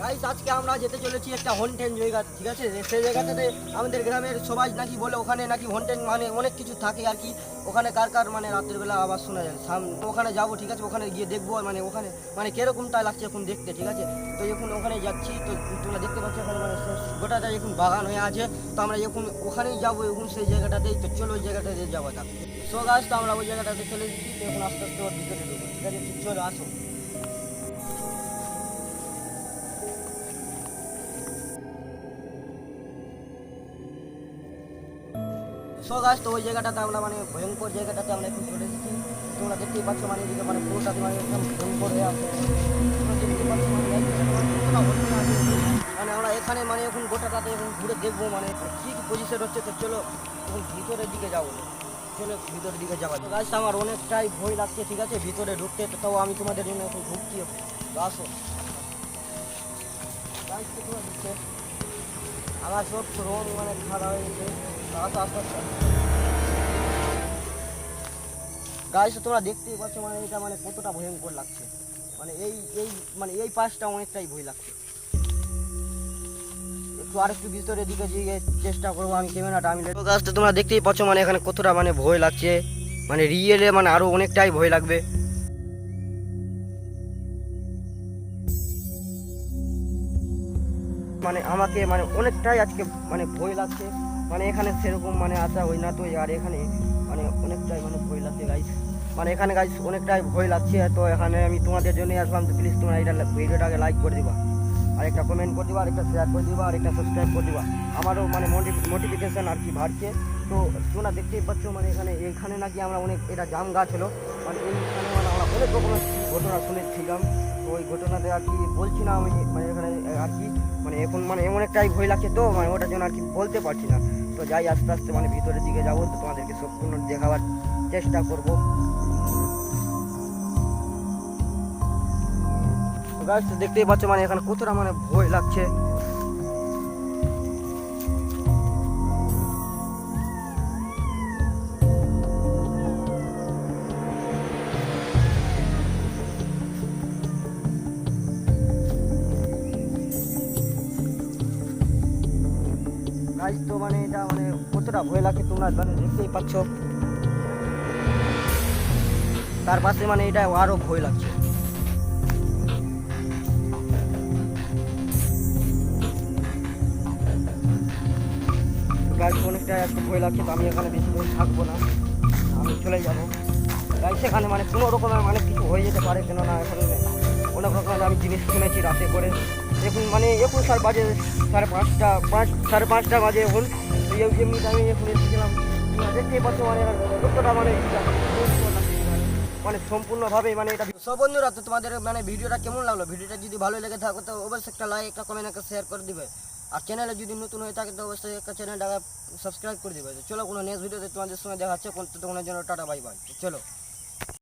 Guys আজকে আমরা যেতে চলেছি একটা হন্টেন জায়গা, ঠিক আছে? সেই জায়গাটাতে আমাদের গ্রামের সবাই নাকি বলে ওখানে নাকি হন্টেন মানে অনেক কিছু থাকে আর কি। ওখানে কার কার মানে রাতের বেলা আওয়াজ শোনা যায়, ওখানে যাবো, ঠিক আছে? ওখানে গিয়ে দেখবো মানে ওখানে মানে কিরকমটা লাগছে এখন দেখতে, ঠিক আছে? তো এখন ওখানে যাচ্ছি, তো তোমরা দেখতে পাচ্ছ এখানে মানে গোটাটা এখন বাগান হয়ে আছে। তো আমরা এখন ওখানেই যাবো, এখন সেই জায়গাটাতেই। তো চলো ওই জায়গাটাতে যাওয়া যাক। সো গাছ তো আমরা ওই জায়গাটাতে চলে এসেছি, তো এখন আস্তে আস্তে ওর ভিতরে ঢুকবো, ঠিক আছে? তো চলো আসো। সো গাছ তো ওই জায়গাটাতে আমরা মানে ভয়ঙ্কর জায়গাটাতে আমরা এখন চলে এসেছি। তোমরা দেখতেই পাচ্ছ মানে এদিকে মানে পুরোটাতে মানে একদম ভয়ঙ্কর হয়ে আছে। তোমরা দেখতে পাচ্ছ মানে কতটা হচ্ছে না যে মানে আমরা এখানে মানে এখন গোটাটাতে এখন ঘুরে দেখবো মানে কী কী পজিশন হচ্ছে। তো চলো এখন ভিতরের দিকে যাবো, চলো ভিতরের দিকে যাবো। তো গাছ আমার অনেকটাই ভয় লাগছে, ঠিক আছে, ভিতরে ঢুকতে। তো তাও আমি তোমাদের জন্য এখন ঢুকছি, তো আসো। গাছ তো তোমরা ঢুকছে, আমার সব রং মানে খারাপ হয়ে গেছে। আসো আসো আসো। গাইস তোমরা দেখতেই পাচ্ছ মানে এটা মানে কতটা ভয়ঙ্কর লাগছে। মানে এই এই মানে এই পাশটা অনেকটাই ভয় লাগছে। একটু আর একটু ভিতরের দিকে গিয়ে চেষ্টা করবো আমি, ক্যামেরাটা আমি। তো গাছটা তোমরা দেখতেই পাচ্ছ মানে এখানে কতটা মানে ভয় লাগছে, মানে রিয়েলে মানে আরো অনেকটাই ভয় লাগবে। মানে আমাকে মানে অনেকটাই আজকে মানে ভয় লাগছে। মানে এখানে সেরকম মানে আসা হয় না, তো আর এখানে মানে অনেকটাই মানে ভয় লাগছে গাইস। মানে এখানে গাইস অনেকটাই ভয় লাগছে। তো এখানে আমি তোমাদের জন্য আসলাম, তো প্লিজ তোমরা এটা ভিডিওটাকে লাইক করে দিবা, আর একটা কমেন্ট করে দিবা, আর একটা শেয়ার করে দিবা, আর একটা সাবস্ক্রাইব করে দিবা। আমারও মানে নোটিফিকেশান আর কি বাড়ছে। তো তোমরা দেখতেই পাচ্ছ মানে এখানে নাকি আমরা অনেক এটা জাম গাছ হলো। মানে এইখানে মানে আমরা অনেক রকমের ঘটনা শুনেছিলাম। তো ওই ঘটনাতে আর কি বলছি না আমি, মানে এখানে আর কি মানে এখন মানে এমন একটাই ভয় লাগছে, তো মানে ওটার জন্য আর কি বলতে পারছি না। তো যাই আস্তে আস্তে মানে ভিতরের দিকে যাবো, তো তোমাদেরকে সম্পূর্ণ দেখাবার চেষ্টা করবো। গাছ দেখতেই পাচ্ছ মানে এখানে কতটা মানে ভয় লাগছে। গাছ তো মানে এটা মানে কতটা ভয় লাগছে তোমরা মানে দেখতেই পাচ্ছ। তার পাশে মানে এটা আরো ভয় লাগছে। গাছ অনেকটা একটু ভয় লাগছে, তো আমি এখানে বেশি দিন থাকবো না, আমি চলে যাবো। গাছ সেখানে মানে কোনো রকমের মানে কিছু হয়ে যেতে পারে, কেননা এখন অনেক রকমের আমি জিনিস শুনেছি রাতে করে। এখন মানে এখন বাজে সাড়ে পাঁচটা বাজে এখন। তো এমনি টাইমে এখন এসেছিলাম। দেখতেই পাচ্ছ মানে কতটা মানে মানে সম্পূর্ণভাবে মানে এটা। সব বন্ধুরা, তো তোমাদের মানে ভিডিওটা কেমন লাগলো? ভিডিওটা যদি ভালো লেগে থাকে তো অবশ্যই একটা লাইক, একটা কমেন্ট, একটা শেয়ার করে দিবে। আর চ্যানেলে যদি নতুন হয়ে থাকে তো অবশ্যই একটা চ্যানেলটাকে সাবস্ক্রাইব করে দিবে। চলো কোনো নেক্সট ভিডিওতে তোমাদের সঙ্গে দেখা হচ্ছে, ততক্ষণের জন্য টাটা বাই বাই। চলো।